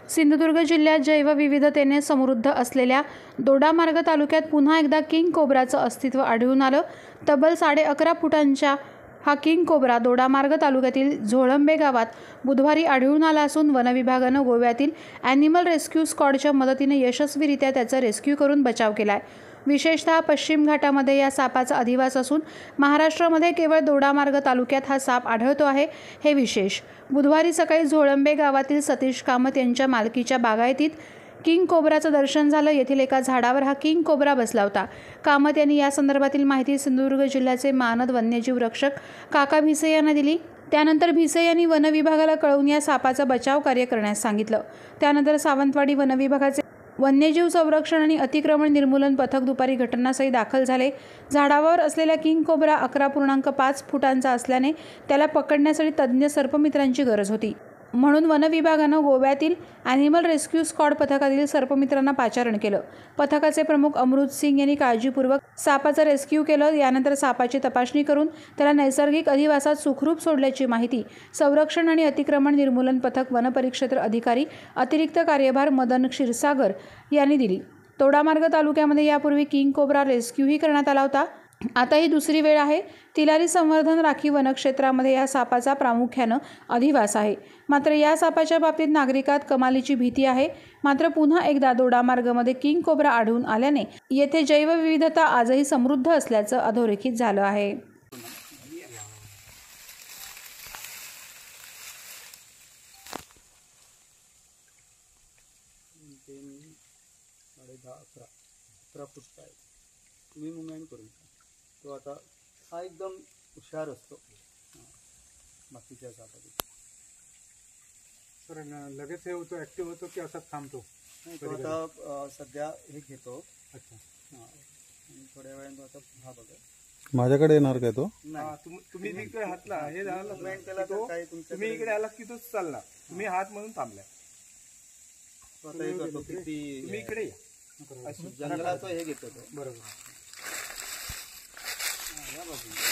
सिंधुदुर्ग जिल्ह्यात जैवविविधतेने समृद्ध असलेल्या दोडामार्ग तालुक्यात पुन्हा एकदा किंग कोब्राचं अस्तित्व आढळून आलं। तब्बल 11.5 फुटांचा हा किंग कोब्रा दोडामार्ग तालुक्यातील झोळंबे गावात बुधवारी आढळून आला असून वनविभागानं गोव्यातील ॲनिमल रेस्क्यू स्क्वॉडच्या मदतीने यशस्वीरित्या त्याचा रेस्क्यू करून बचाव केलाय। विशेषतः पश्चिम घाटामध्ये या सापाचा अधिवास असून महाराष्ट्रामध्ये केवळ दोडामार्ग तालुक्यात हा साप आढळतो आहे, हे विशेष। बुधवारी सकाळी झोळंबे गावातील सतीश कामत यांच्या मालकीच्या बागायतीत किंग कोब्राचं दर्शन झालं। येथील एका झाडावर हा किंग कोब्रा बसला होता। कामत यांनी या संदर्भातील माहिती सिंधुदुर्ग जिल्ह्याचे मानद वन्यजीव रक्षक काका भिसे यांना दिली। त्यानंतर भिसे यांनी वनविभागाला कळवून या सापाचा बचाव कार्य करण्यास सांगितलं। त्यानंतर सावंतवाडी वनविभागाचे वन्यजीव संरक्षण आणि अतिक्रमण निर्मूलन पथक दुपारी घटनास्थळी दाखल झाले। झाडावर असलेला किंग कोब्रा 11.5 फुटांचा असल्याने त्याला पकडण्यासाठी तज्ज्ञ सर्पमित्रांची गरज होती। म्हणून वनविभागानं गोव्यातील ॲनिमल रेस्क्यू स्क्वॉड पथकातील सर्पमित्रांना पाचारण केलं। पथकाचे प्रमुख अमृत सिंग यांनी काळजीपूर्वक सापाचं रेस्क्यू केलं। यानंतर सापाची तपासणी करून त्याला नैसर्गिक अधिवासात सुखरूप सोडल्याची माहिती संरक्षण आणि अतिक्रमण निर्मूलन पथक वनपरिक्षेत्र अधिकारी अतिरिक्त कार्यभार मदन क्षीरसागर यांनी दिली। दोडामार्ग तालुक्यामध्ये यापूर्वी किंग कोब्रा रेस्क्यूही करण्यात आला होता। आता ही दुसरी वेळ आहे। तिलारी संवर्धन राखीव वनक्षेत्रामध्ये या सापाचा प्रामुख्यानं अधिवास आहे। मात्र या सापाच्या बाबतीत नागरिकात कमालीची भीती आहे। मात्र पुन्हा एकदा दोडामार्गमध्ये किंग कोब्रा आढळून आल्याने येथे जैवविविधता आजही समृद्ध असल्याचं अधोरेखित झालं आहे। तुम्ही मुवमेंट करून तो आता हा एकदम हुशार असतो बाकीच्या सापापेक्षा। सर लगेच हे होतो ॲक्टिव्ह होतो की असाच थांबतो? नाही, तो आता सध्या हे घेतो। अच्छा, हां, थोड्या वेळाने तो आता हा बघा माझ्याकडे येणार काय तो? तुम्ही इकडे हातला हे झालं मुवमेंट केला तर काही तुम्ही इकडे आला की तोच चालला, तुम्ही हात म्हणून थांबलाय। तो आता हे करतो किती तुम्ही इकडे या, जंगलाचं हे घेतो तो। बरोबर। या बाजूला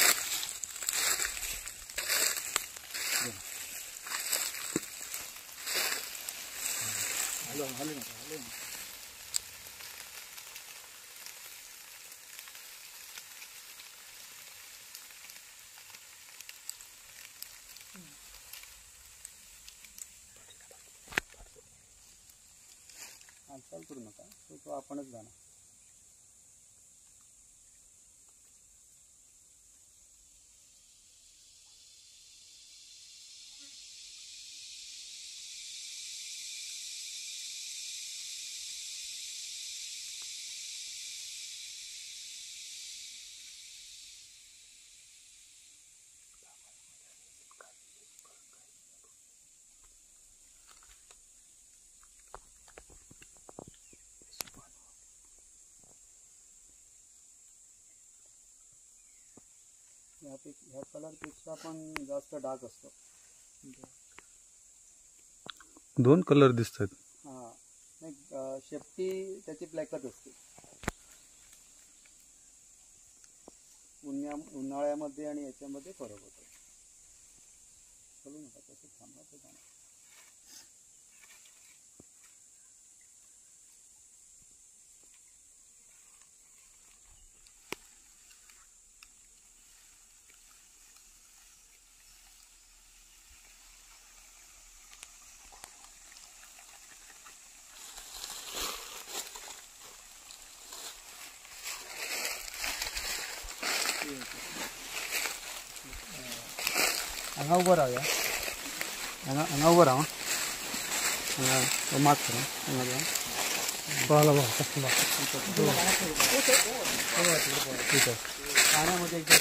हॅलो हालचाल करू नका, तो आपणच जाणार। ह्या कलरपेक्षा पण जास्त डार्क असतो। 2 कलर दिसतात। हां, नाही शेपटी त्याची ब्लॅकच असते। उन्हाळ्यामध्ये आणि याच्यामध्ये फरक होतो। चलू नका, तसंच थांबा ते जाणार। अंगा उभं राहूया, अंगा उभं राहा, मात करा ठीक आहे। पाण्यामध्ये एकदा